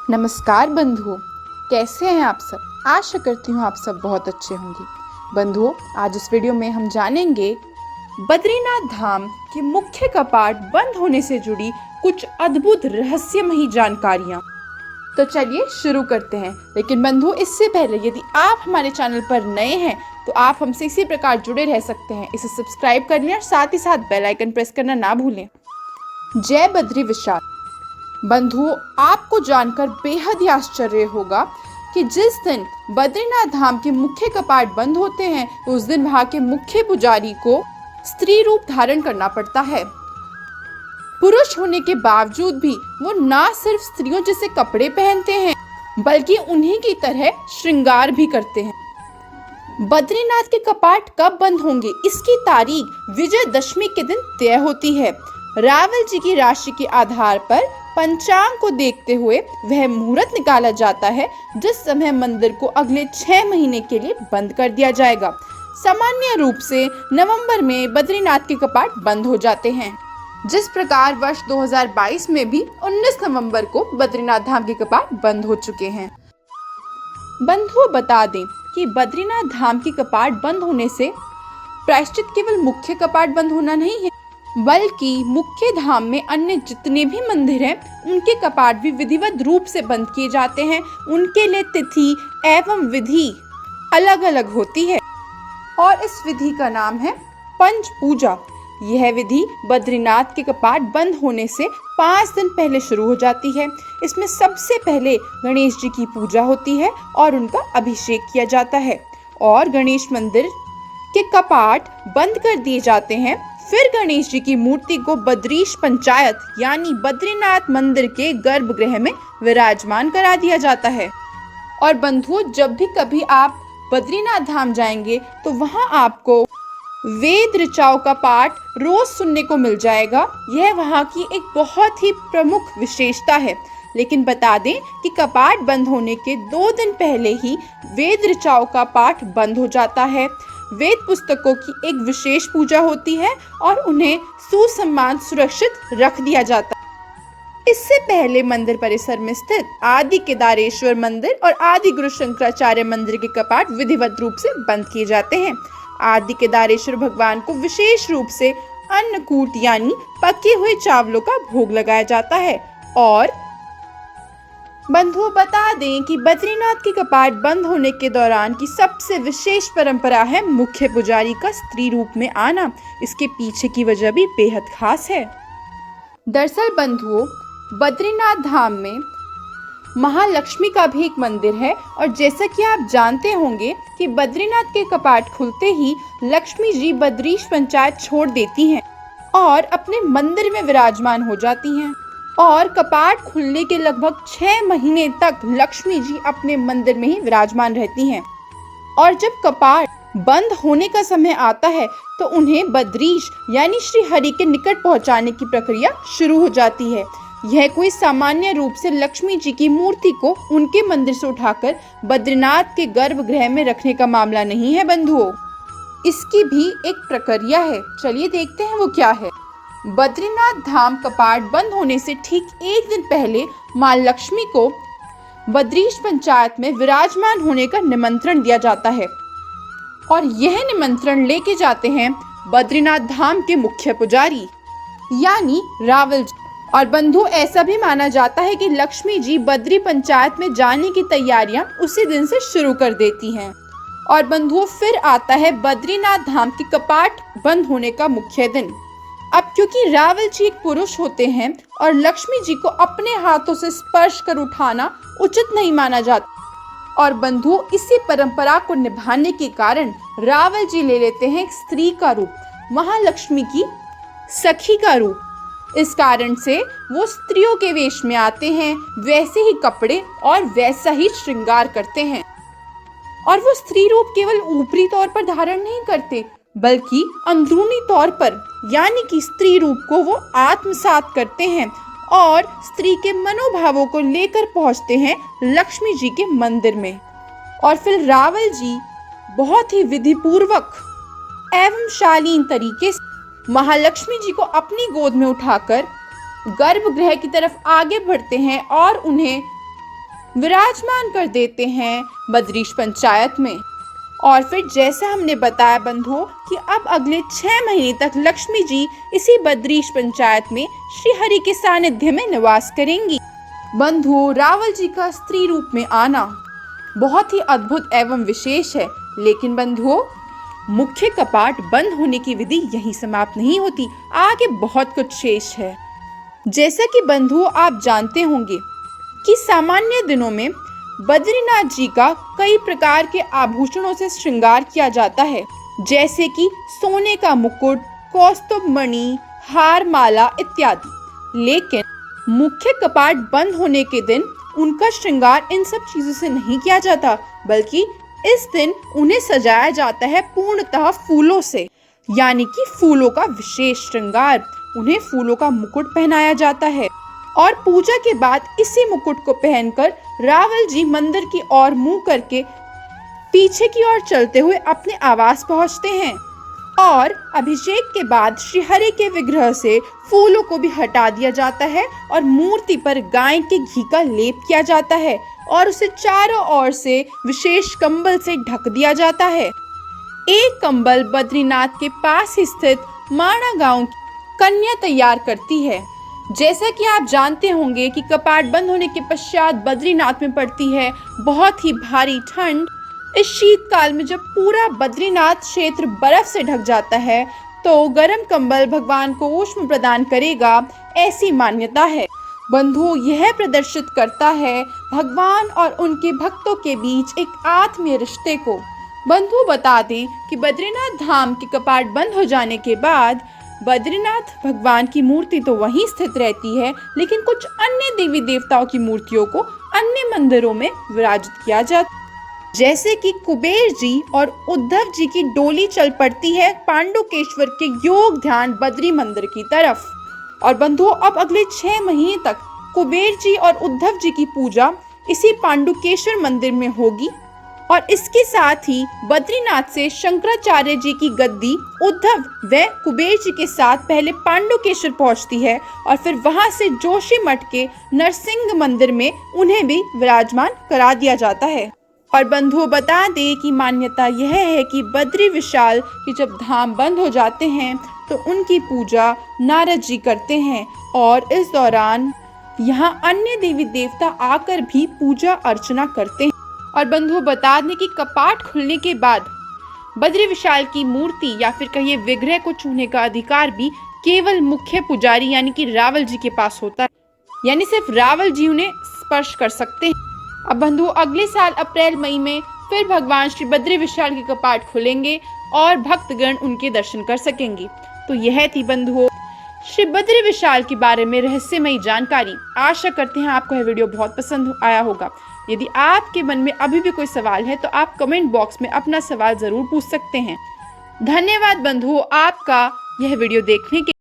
नमस्कार बंधुओं, कैसे हैं आप सब। आशा करती हूँ आप सब बहुत अच्छे होंगे। बंधुओं, आज इस वीडियो में हम जानेंगे बद्रीनाथ धाम के मुख्य कपाट बंद होने से जुड़ी कुछ अद्भुत रहस्यमयी जानकारियाँ। तो चलिए शुरू करते हैं। लेकिन बंधुओं, इससे पहले यदि आप हमारे चैनल पर नए हैं तो आप हमसे इसी प्रकार जुड़े रह सकते हैं। इसे सब्सक्राइब कर लें और साथ ही साथ बेल आइकन प्रेस करना ना भूलें। जय बद्री विशाल। बंधुओं, आपको जानकर बेहद ही आश्चर्य होगा कि जिस दिन बद्रीनाथ धाम के मुख्य कपाट बंद होते हैं उस दिन वहां के मुख्य पुजारी को स्त्री रूप धारण करना पड़ता है। पुरुष होने के बावजूद भी वो ना सिर्फ स्त्रियों जैसे कपड़े पहनते हैं बल्कि उन्हीं की तरह श्रृंगार भी करते हैं। बद्रीनाथ के कपाट कब बंद होंगे, इसकी तारीख विजयदशमी के दिन तय होती है। रावल जी की राशि के आधार पर पंचांग को देखते हुए वह मुहूर्त निकाला जाता है जिस समय मंदिर को अगले 6 महीने के लिए बंद कर दिया जाएगा। सामान्य रूप से नवंबर में बद्रीनाथ के कपाट बंद हो जाते हैं। जिस प्रकार वर्ष 2022 में भी 19 नवंबर को बद्रीनाथ धाम के कपाट बंद हो चुके हैं। बंधुओं, बता दें कि बद्रीनाथ धाम के कपाट बंद होने से प्रायश्चित केवल मुख्य कपाट बंद होना नहीं है बल्कि मुख्य धाम में अन्य जितने भी मंदिर हैं उनके कपाट भी विधिवत रूप से बंद किए जाते हैं। उनके लिए तिथि एवं विधि अलग अलग होती है और इस विधि का नाम है पंच पूजा। यह विधि बद्रीनाथ के कपाट बंद होने से 5 दिन पहले शुरू हो जाती है। इसमें सबसे पहले गणेश जी की पूजा होती है और उनका अभिषेक किया जाता है और गणेश मंदिर के कपाट बंद कर दिए जाते हैं। फिर गणेश जी की मूर्ति को बद्रीश पंचायत यानी बद्रीनाथ मंदिर के गर्भगृह में विराजमान करा दिया जाता है। और बंधुओं, जब भी कभी आप बद्रीनाथ धाम जाएंगे तो वहां आपको वेद ऋचाओं का पाठ रोज सुनने को मिल जाएगा। यह वहां की एक बहुत ही प्रमुख विशेषता है। लेकिन बता दें कि कपाट बंद होने के 2 दिन पहले ही वेद ऋचाओं का पाठ बंद हो जाता है। वेद पुस्तकों की एक विशेष पूजा होती है और उन्हें सुसम्मान सुरक्षित रख दिया जाता है। इससे पहले मंदिर परिसर में स्थित आदि केदारेश्वर मंदिर और आदि गुरु शंकराचार्य मंदिर के कपाट विधिवत रूप से बंद किए जाते हैं। आदि केदारेश्वर भगवान को विशेष रूप से अन्नकूट यानी पके हुए चावलों का भोग लगाया जाता है। और बंधुओं, बता दें कि बद्रीनाथ के कपाट बंद होने के दौरान की सबसे विशेष परंपरा है मुख्य पुजारी का स्त्री रूप में आना। इसके पीछे की वजह भी बेहद खास है। दरअसल बंधुओं, बद्रीनाथ धाम में महालक्ष्मी का भी एक मंदिर है और जैसा कि आप जानते होंगे कि बद्रीनाथ के कपाट खुलते ही लक्ष्मी जी बद्रीश पंचायत छोड़ देती हैं और अपने मंदिर में विराजमान हो जाती हैं और कपाट खुलने के लगभग 6 महीने तक लक्ष्मी जी अपने मंदिर में ही विराजमान रहती हैं। और जब कपाट बंद होने का समय आता है तो उन्हें बद्रीश यानी श्री हरि के निकट पहुंचाने की प्रक्रिया शुरू हो जाती है। यह कोई सामान्य रूप से लक्ष्मी जी की मूर्ति को उनके मंदिर से उठाकर बद्रीनाथ के गर्भगृह में रखने का मामला नहीं है बंधुओं। इसकी भी एक प्रक्रिया है। चलिए देखते हैं वो क्या है। बद्रीनाथ धाम कपाट बंद होने से ठीक 1 दिन पहले मां लक्ष्मी को बद्रीश पंचायत में विराजमान होने का निमंत्रण दिया जाता है और यह निमंत्रण लेके जाते हैं बद्रीनाथ धाम के मुख्य पुजारी यानी रावल जी। और बंधु, ऐसा भी माना जाता है कि लक्ष्मी जी बद्री पंचायत में जाने की तैयारियां उसी दिन से शुरू कर देती हैं। और बंधुओं, फिर आता है बद्रीनाथ धाम के कपाट बंद होने का मुख्य दिन। अब क्योंकि रावल जी एक पुरुष होते हैं और लक्ष्मी जी को अपने हाथों से स्पर्श कर उठाना उचित नहीं माना जाता और बंधुओं, इसी परंपरा को निभाने के कारण रावल जी ले लेते हैं एक स्त्री का रूप, महालक्ष्मी की सखी का रूप। इस कारण से वो स्त्रियों के वेश में आते हैं, वैसे ही कपड़े और वैसा ही श्रृंगार करते हैं। और वो स्त्री रूप केवल ऊपरी तौर पर धारण नहीं करते बल्कि अंदरूनी तौर पर यानी कि स्त्री रूप को वो आत्मसात करते हैं और स्त्री के मनोभावों को लेकर पहुंचते हैं लक्ष्मी जी के मंदिर में। और फिर रावल जी बहुत ही विधि पूर्वक एवं शालीन तरीके से महालक्ष्मी जी को अपनी गोद में उठाकर गर्भगृह की तरफ आगे बढ़ते हैं और उन्हें विराजमान कर देते हैं बद्रीश पंचायत में। और फिर जैसा हमने बताया बंधुओं कि अब अगले 6 महीने तक लक्ष्मी जी इसी बद्रीश पंचायत में श्री हरि के सानिध्य में निवास करेंगी। बंधुओं, रावल जी का स्त्री रूप में आना बहुत ही अद्भुत एवं विशेष है। लेकिन बंधुओं, मुख्य कपाट बंद होने की विधि यहीं समाप्त नहीं होती, आगे बहुत कुछ शेष है। जैसा कि बंधुओं आप जानते होंगे कि सामान्य दिनों में बद्रीनाथ जी का कई प्रकार के आभूषणों से श्रृंगार किया जाता है, जैसे कि सोने का मुकुट, कौस्तुभ मणि, हार, माला इत्यादि। लेकिन मुख्य कपाट बंद होने के दिन उनका श्रृंगार इन सब चीजों से नहीं किया जाता, बल्कि इस दिन उन्हें सजाया जाता है पूर्णतः फूलों से, यानी कि फूलों का विशेष श्रृंगार। उन्हें फूलों का मुकुट पहनाया जाता है और पूजा के बाद इसी मुकुट को पहनकर रावल जी मंदिर की ओर मुंह करके पीछे की ओर चलते हुए अपने आवास पहुंचते हैं। और अभिषेक के बाद श्री हरि के विग्रह से फूलों को भी हटा दिया जाता है और मूर्ति पर गाय के घी का लेप किया जाता है और उसे चारों ओर से विशेष कंबल से ढक दिया जाता है। एक कंबल बद्रीनाथ के पास ही स्थित माणा गांव की कन्या तैयार करती है। जैसा कि आप जानते होंगे कि कपाट बंद होने के पश्चात बद्रीनाथ में पड़ती है बहुत ही भारी ठंड। इस शीतकाल में जब पूरा बद्रीनाथ क्षेत्र बर्फ से ढक जाता है तो गर्म कंबल भगवान को ऊष्मा प्रदान करेगा, ऐसी मान्यता है। बंधुओं, यह प्रदर्शित करता है भगवान और उनके भक्तों के बीच एक आत्मीय रिश्ते को। बंधुओं, बता दें कि बद्रीनाथ धाम के कपाट बंद हो जाने के बाद बद्रीनाथ भगवान की मूर्ति तो वहीं स्थित रहती है, लेकिन कुछ अन्य देवी देवताओं की मूर्तियों को अन्य मंदिरों में विराजित किया जाता है। जैसे कि कुबेर जी और उद्धव जी की डोली चल पड़ती है पांडुकेश्वर के योग ध्यान बद्री मंदिर की तरफ। और बंधुओं, अब अगले 6 महीने तक कुबेर जी और उद्धव जी की पूजा इसी पांडुकेश्वर मंदिर में होगी। और इसके साथ ही बद्रीनाथ से शंकराचार्य जी की गद्दी उद्धव व कुबेर जी के साथ पहले पांडुकेश्वर पहुंचती है और फिर वहां से जोशीमठ के नरसिंह मंदिर में उन्हें भी विराजमान करा दिया जाता है। और बंधुओं, बता दें कि मान्यता यह है कि बद्री विशाल की जब धाम बंद हो जाते हैं तो उनकी पूजा नारद जी करते हैं और इस दौरान यहाँ अन्य देवी देवता आकर भी पूजा अर्चना करते हैं। और बंधुओं, बता दें कि कपाट खुलने के बाद बद्री विशाल की मूर्ति या फिर कहिए विग्रह को छूने का अधिकार भी केवल मुख्य पुजारी यानी कि रावल जी के पास होता है, यानी सिर्फ रावल जी उन्हें स्पर्श कर सकते हैं। अब बंधुओं, अगले साल अप्रैल मई में फिर भगवान श्री बद्री विशाल के कपाट खुलेंगे और भक्तगण उनके दर्शन कर सकेंगे। तो यह थी बंधुओं श्री बद्री विशाल के बारे में रहस्यमयी जानकारी। आशा करते हैं आपको यह वीडियो बहुत पसंद आया होगा। यदि आपके मन में अभी भी कोई सवाल है तो आप कमेंट बॉक्स में अपना सवाल जरूर पूछ सकते हैं। धन्यवाद बंधुओं आपका यह वीडियो देखने के